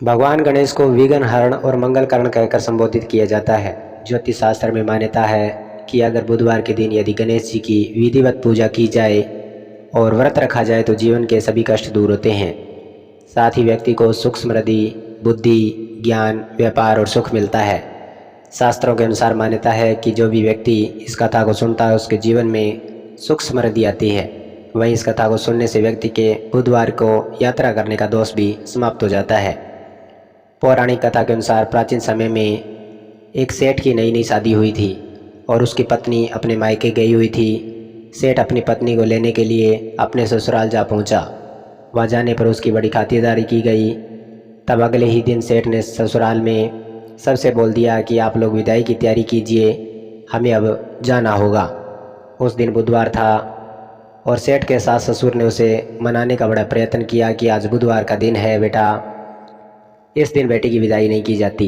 भगवान गणेश को विघ्नहरण और मंगलकरण कहकर संबोधित किया जाता है। ज्योतिष शास्त्र में मान्यता है कि अगर बुधवार के दिन यदि गणेश जी की विधिवत पूजा की जाए और व्रत रखा जाए तो जीवन के सभी कष्ट दूर होते हैं। साथ ही व्यक्ति को सुख समृद्धि, बुद्धि, ज्ञान, व्यापार और सुख मिलता है। शास्त्रों के अनुसार मान्यता है कि जो भी व्यक्ति इस कथा को सुनता है उसके जीवन में सुख समृद्धि आती है। वहीं इस कथा को सुनने से व्यक्ति के बुधवार को यात्रा करने का दोष भी समाप्त हो जाता है। पौराणिक कथा के अनुसार प्राचीन समय में एक सेठ की नई नई शादी हुई थी और उसकी पत्नी अपने मायके गई हुई थी। सेठ अपनी पत्नी को लेने के लिए अपने ससुराल जा पहुंचा। वहाँ जाने पर उसकी बड़ी खातिरदारी की गई। तब अगले ही दिन सेठ ने ससुराल में सबसे बोल दिया कि आप लोग विदाई की तैयारी कीजिए, हमें अब जाना होगा। उस दिन बुधवार था और सेठ के सास ससुर ने उसे मनाने का बड़ा प्रयत्न किया कि आज बुधवार का दिन है बेटा, इस दिन बेटी की विदाई नहीं की जाती।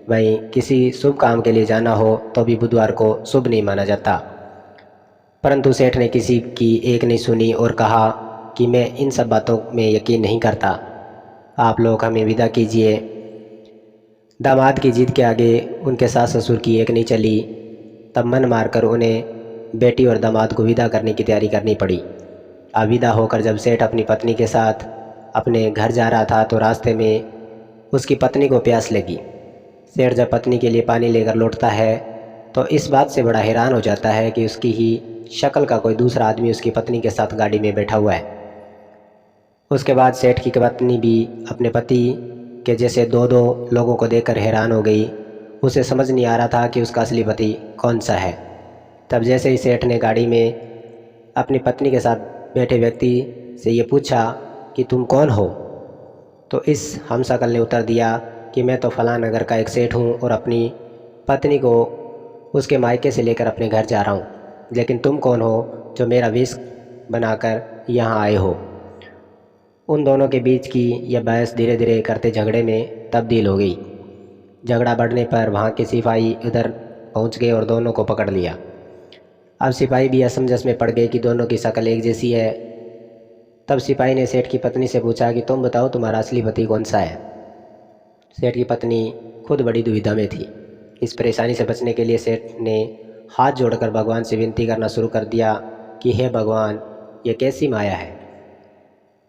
वहीं किसी शुभ काम के लिए जाना हो तो भी बुधवार को शुभ नहीं माना जाता। परंतु सेठ ने किसी की एक नहीं सुनी और कहा कि मैं इन सब बातों में यकीन नहीं करता, आप लोग हमें विदा कीजिए। दामाद की जिद के आगे उनके सास ससुर की एक नहीं चली। तब मन मारकर उन्हें बेटी और दामाद को विदा करने की तैयारी करनी पड़ी। अब विदा होकर जब सेठ अपनी पत्नी के साथ अपने घर जा रहा था तो रास्ते में उसकी पत्नी को प्यास लगी। सेठ जब पत्नी के लिए पानी लेकर लौटता है तो इस बात से बड़ा हैरान हो जाता है कि उसकी ही शक्ल का कोई दूसरा आदमी उसकी पत्नी के साथ गाड़ी में बैठा हुआ है। उसके बाद सेठ की पत्नी भी अपने पति के जैसे दो दो लोगों को देखकर हैरान हो गई। उसे समझ नहीं आ रहा था कि उसका असली पति कौन सा है। तब जैसे ही सेठ ने गाड़ी में अपनी पत्नी के साथ बैठे व्यक्ति से ये पूछा कि तुम कौन हो, तो इस हमशक्ल ने उत्तर दिया कि मैं तो फलां नगर का एक सेठ हूँ और अपनी पत्नी को उसके मायके से लेकर अपने घर जा रहा हूँ, लेकिन तुम कौन हो जो मेरा वेश बनाकर यहाँ आए हो। उन दोनों के बीच की यह बहस धीरे धीरे करते झगड़े में तब्दील हो गई। झगड़ा बढ़ने पर वहाँ के सिपाही उधर पहुँच गए और दोनों को पकड़ लिया। अब सिपाही भी असमंजस में पड़ गए कि दोनों की शक्ल एक जैसी है। तब सिपाही ने सेठ की पत्नी से पूछा कि तुम बताओ तुम्हारा असली पति कौन सा है। सेठ की पत्नी खुद बड़ी दुविधा में थी। इस परेशानी से बचने के लिए सेठ ने हाथ जोड़कर भगवान से विनती करना शुरू कर दिया कि हे भगवान, ये कैसी माया है।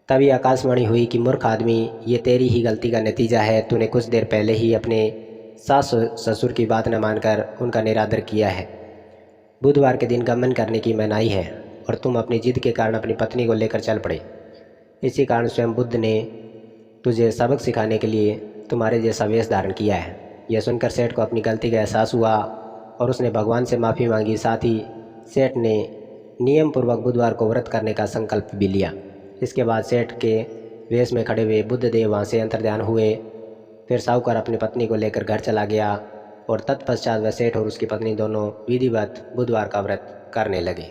तभी आकाशवाणी हुई कि मूर्ख आदमी, ये तेरी ही गलती का नतीजा है। तूने कुछ देर पहले ही अपने सास ससुर की बात न मानकर उनका निरादर किया है। बुधवार के दिन गमन करने की मनाही है और तुम अपनी जिद के कारण अपनी पत्नी को लेकर चल पड़े। इसी कारण स्वयं बुद्ध ने तुझे सबक सिखाने के लिए तुम्हारे जैसा वेश धारण किया है। यह सुनकर सेठ को अपनी गलती का एहसास हुआ और उसने भगवान से माफ़ी मांगी। साथ ही सेठ ने नियम पूर्वक बुधवार को व्रत करने का संकल्प भी लिया। इसके बाद सेठ के वेश में खड़े हुए बुद्ध देव वहाँ से अंतर्ध्यान हुए। फिर साहूकार अपनी पत्नी को लेकर घर चला गया और तत्पश्चात वह सेठ और उसकी पत्नी दोनों विधिवत बुधवार का व्रत करने लगे।